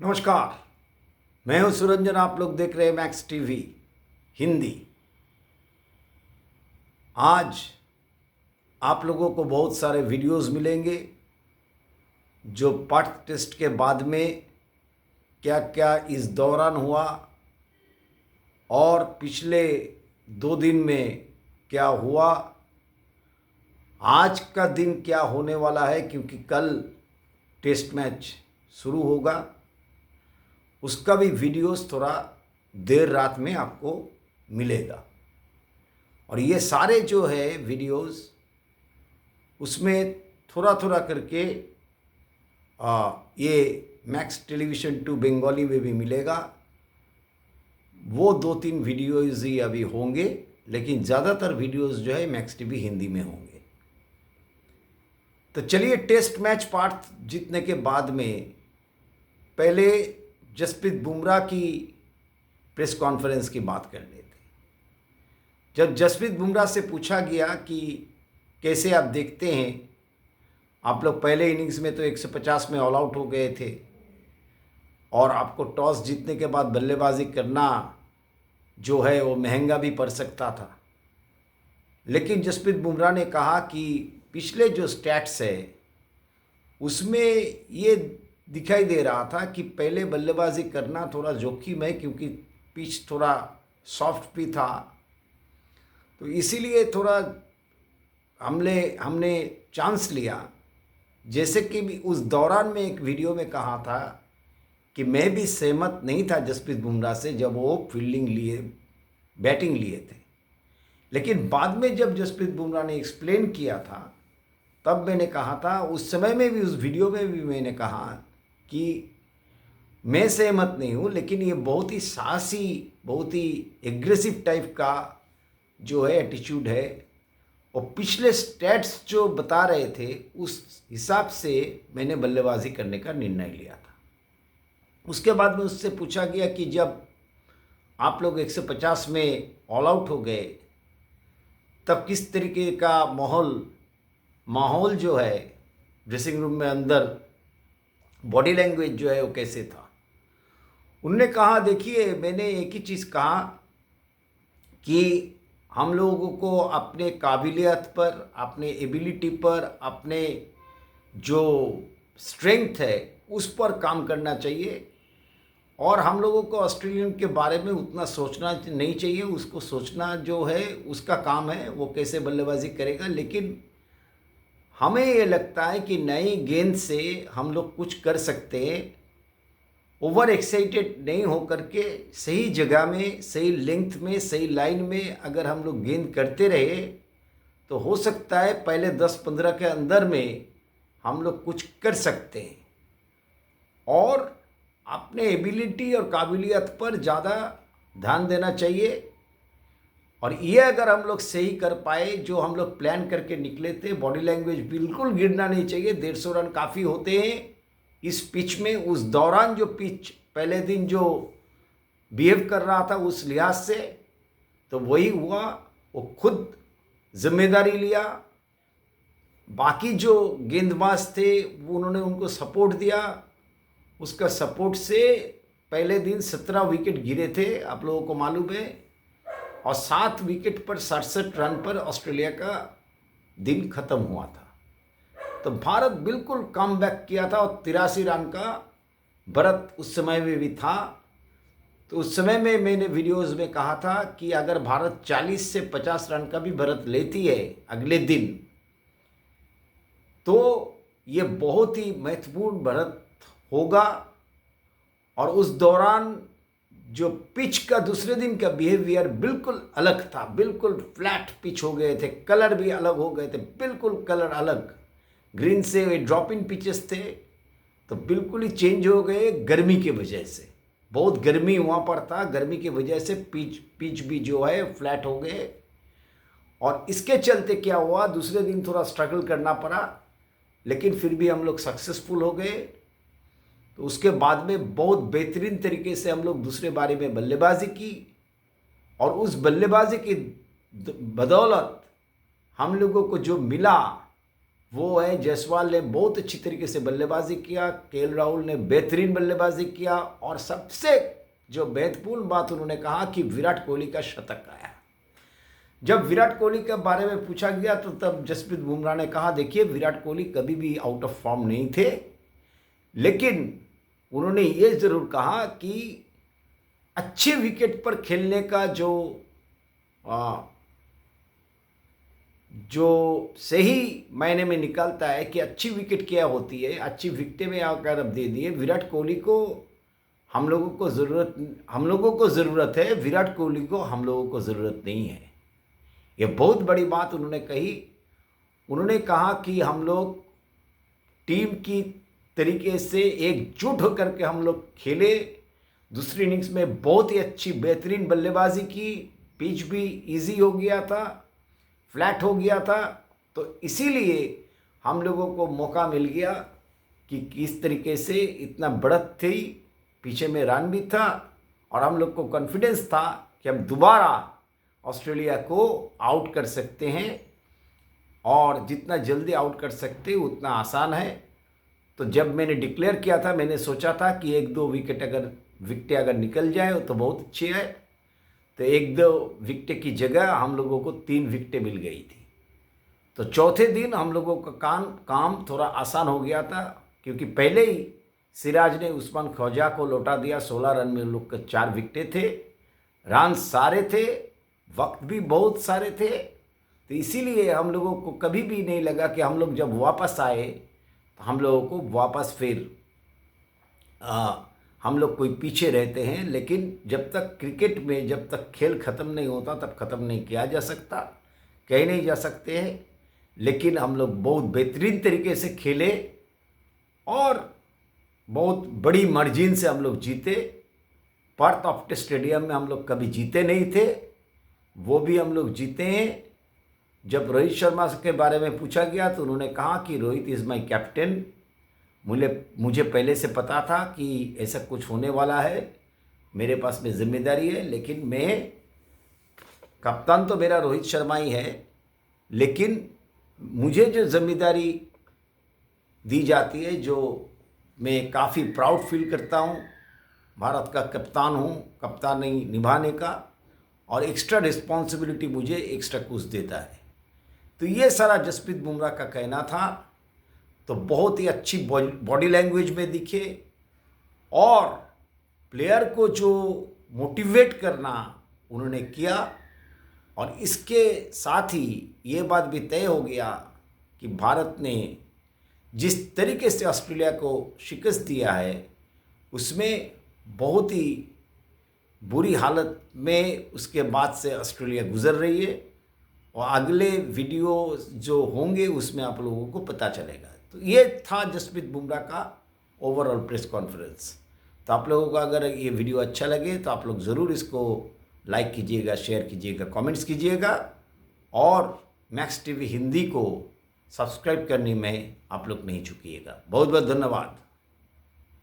नमस्कार। मैं हूं सुरंजन। आप लोग देख रहे हैं मैक्स टीवी हिंदी। आज आप लोगों को बहुत सारे वीडियोस मिलेंगे जो पाठ टेस्ट के बाद में क्या क्या इस दौरान हुआ और पिछले 2 दिन में क्या हुआ, आज का दिन क्या होने वाला है, क्योंकि कल टेस्ट मैच शुरू होगा। उसका भी वीडियोस थोड़ा देर रात में आपको मिलेगा। और ये सारे जो है वीडियोस उसमें थोड़ा थोड़ा करके ये मैक्स टेलीविज़न 2 बंगाली में भी मिलेगा। वो 2-3 वीडियोस ही अभी होंगे, लेकिन ज़्यादातर वीडियोस जो है मैक्स टीवी हिंदी में होंगे। तो चलिए, टेस्ट मैच पार्ट जीतने के बाद में पहले जसप्रीत बुमराह की प्रेस कॉन्फ्रेंस की बात कर लेते। जब जसप्रीत बुमराह से पूछा गया कि कैसे आप देखते हैं, आप लोग पहले इनिंग्स में तो 150 में ऑल आउट हो गए थे और आपको टॉस जीतने के बाद बल्लेबाजी करना जो है वो महंगा भी पड़ सकता था। लेकिन जसप्रीत बुमराह ने कहा कि पिछले जो स्टैट्स है उसमें ये दिखाई दे रहा था कि पहले बल्लेबाजी करना थोड़ा जोखिम है, क्योंकि पिच थोड़ा सॉफ्ट भी था। तो इसीलिए थोड़ा हमने चांस लिया। जैसे कि भी उस दौरान में एक वीडियो में कहा था कि मैं भी सहमत नहीं था जसप्रीत बुमराह से जब वो बैटिंग लिए थे। लेकिन बाद में जब जसप्रीत बुमराह ने एक्सप्लेन किया था तब मैंने कहा था, उस समय में भी उस वीडियो में भी मैंने कहा कि मैं सहमत नहीं हूँ, लेकिन ये बहुत ही साहसी, बहुत ही एग्रेसिव टाइप का जो है एटीट्यूड है। और पिछले स्टैट्स जो बता रहे थे उस हिसाब से मैंने बल्लेबाजी करने का निर्णय लिया था। उसके बाद में उससे पूछा गया कि जब आप लोग 150 में ऑल आउट हो गए तब किस तरीके का माहौल जो है ड्रेसिंग रूम में अंदर, बॉडी लैंग्वेज जो है वो कैसे था। उनने कहा, देखिए मैंने एक ही चीज़ कहा कि हम लोगों को अपने काबिलियत पर, अपने एबिलिटी पर, अपने जो स्ट्रेंथ है उस पर काम करना चाहिए। और हम लोगों को ऑस्ट्रेलियन के बारे में उतना सोचना नहीं चाहिए। उसको सोचना जो है उसका काम है, वो कैसे बल्लेबाजी करेगा। लेकिन हमें ये लगता है कि नई गेंद से हम लोग कुछ कर सकते हैं। ओवर एक्साइटेड नहीं हो करके सही जगह में, सही लेंथ में, सही लाइन में अगर हम लोग गेंद करते रहे तो हो सकता है पहले 10-15 के अंदर में हम लोग कुछ कर सकते हैं। और अपने एबिलिटी और काबिलियत पर ज़्यादा ध्यान देना चाहिए। और ये अगर हम लोग सही कर पाए जो हम लोग प्लान करके निकले थे, बॉडी लैंग्वेज बिल्कुल गिरना नहीं चाहिए। 150 रन काफ़ी होते हैं इस पिच में। उस दौरान जो पिच पहले दिन जो बिहेव कर रहा था उस लिहाज से, तो वही हुआ। वो खुद जिम्मेदारी लिया। बाकी जो गेंदबाज थे वो उन्होंने उनको सपोर्ट दिया। उसका सपोर्ट से पहले दिन 17 विकेट गिरे थे, आप लोगों को मालूम है। और 7 विकेट पर 67 रन पर ऑस्ट्रेलिया का दिन खत्म हुआ था। तो भारत बिल्कुल कम बैक किया था और 83 रन का बढ़त उस समय में भी था। तो उस समय में मैंने वीडियोस में कहा था कि अगर भारत 40 से 50 रन का भी बढ़त लेती है अगले दिन, तो ये बहुत ही महत्वपूर्ण बढ़त होगा। और उस दौरान जो पिच का दूसरे दिन का बिहेवियर बिल्कुल अलग था। बिल्कुल फ्लैट पिच हो गए थे, कलर भी अलग हो गए थे, बिल्कुल कलर अलग। ग्रीन से ड्रॉप इन पिचेस थे तो बिल्कुल ही चेंज हो गए गर्मी की वजह से। बहुत गर्मी वहाँ पर था, गर्मी की वजह से पिच भी जो है फ्लैट हो गए। और इसके चलते क्या हुआ, दूसरे दिन थोड़ा स्ट्रगल करना पड़ा, लेकिन फिर भी हम लोग सक्सेसफुल हो गए। तो उसके बाद में बहुत बेहतरीन तरीके से हम लोग दूसरे बारी में बल्लेबाजी की। और उस बल्लेबाजी की बदौलत हम लोगों को जो मिला वो है जायसवाल ने बहुत अच्छी तरीके से बल्लेबाजी किया, केएल राहुल ने बेहतरीन बल्लेबाजी किया, और सबसे जो महत्वपूर्ण बात उन्होंने कहा कि विराट कोहली का शतक आया। जब विराट कोहली के बारे में पूछा गया तो तब जसप्रीत बुमराह ने कहा, देखिए विराट कोहली कभी भी आउट ऑफ फॉर्म नहीं थे, लेकिन उन्होंने ये ज़रूर कहा कि अच्छे विकेट पर खेलने का जो सही मायने में निकलता है कि अच्छी विकेट क्या होती है, अच्छी विकेटें में आकर अब दे दिए। विराट कोहली को हम लोगों को ज़रूरत है, विराट कोहली को हम लोगों को ज़रूरत नहीं है। ये बहुत बड़ी बात उन्होंने कही। उन्होंने कहा कि हम लोग टीम की तरीके से एकजुट होकर के हम लोग खेले। दूसरी इनिंग्स में बहुत ही अच्छी बेहतरीन बल्लेबाजी की, पिच भी इजी हो गया था, फ्लैट हो गया था, तो इसीलिए हम लोगों को मौका मिल गया कि किस तरीके से इतना बढ़त थी, पीछे में रन भी था, और हम लोग को कॉन्फिडेंस था कि हम दोबारा ऑस्ट्रेलिया को आउट कर सकते हैं, और जितना जल्दी आउट कर सकते उतना आसान है। तो जब मैंने डिक्लेयर किया था, मैंने सोचा था कि 1-2 विकेटें अगर निकल जाए तो बहुत अच्छी है। तो 1-2 विकेट की जगह हम लोगों को 3 विकेटें मिल गई थी। तो चौथे दिन हम लोगों का काम थोड़ा आसान हो गया था, क्योंकि पहले ही सिराज ने उस्मान ख्वाजा को लौटा दिया। 16 रन में लोग के 4 विकेटें थे, रन सारे थे, वक्त भी बहुत सारे थे। तो इसीलिए हम लोगों को कभी भी नहीं लगा कि हम लोग जब वापस आए तो हम लोगों को वापस फिर हम लोग कोई पीछे रहते हैं। लेकिन जब तक क्रिकेट में जब तक खेल ख़त्म नहीं होता तब ख़त्म नहीं किया जा सकता, कहीं नहीं जा सकते हैं। लेकिन हम लोग बहुत बेहतरीन तरीके से खेले और बहुत बड़ी मार्जिन से हम लोग जीते। पर्थ ऑफ स्टेडियम में हम लोग कभी जीते नहीं थे, वो भी हम लोग जीते हैं। जब रोहित शर्मा के बारे में पूछा गया तो उन्होंने कहा कि रोहित इज़ माई कैप्टन। मुझे पहले से पता था कि ऐसा कुछ होने वाला है, मेरे पास में जिम्मेदारी है, लेकिन मैं कप्तान तो मेरा रोहित शर्मा ही है, लेकिन मुझे जो जिम्मेदारी दी जाती है, जो मैं काफ़ी प्राउड फील करता हूँ, भारत का कप्तान हूँ, कप्तानी निभाने का, और एक्स्ट्रा रिस्पॉन्सिबिलिटी मुझे एक्स्ट्रा कुछ देता है। तो ये सारा जसप्रीत बुमराह का कहना था। तो बहुत ही अच्छी बॉडी लैंग्वेज में दिखे, और प्लेयर को जो मोटिवेट करना उन्होंने किया, और इसके साथ ही ये बात भी तय हो गया कि भारत ने जिस तरीके से ऑस्ट्रेलिया को शिकस्त दिया है उसमें बहुत ही बुरी हालत में उसके बाद से ऑस्ट्रेलिया गुजर रही है, और अगले वीडियो जो होंगे उसमें आप लोगों को पता चलेगा। तो ये था जसप्रीत बुमराह का ओवरऑल प्रेस कॉन्फ्रेंस। तो आप लोगों को अगर ये वीडियो अच्छा लगे तो आप लोग ज़रूर इसको लाइक कीजिएगा, शेयर कीजिएगा, कमेंट्स कीजिएगा, और मैक्स टीवी हिंदी को सब्सक्राइब करने में आप लोग नहीं चूकिएगा। बहुत बहुत धन्यवाद।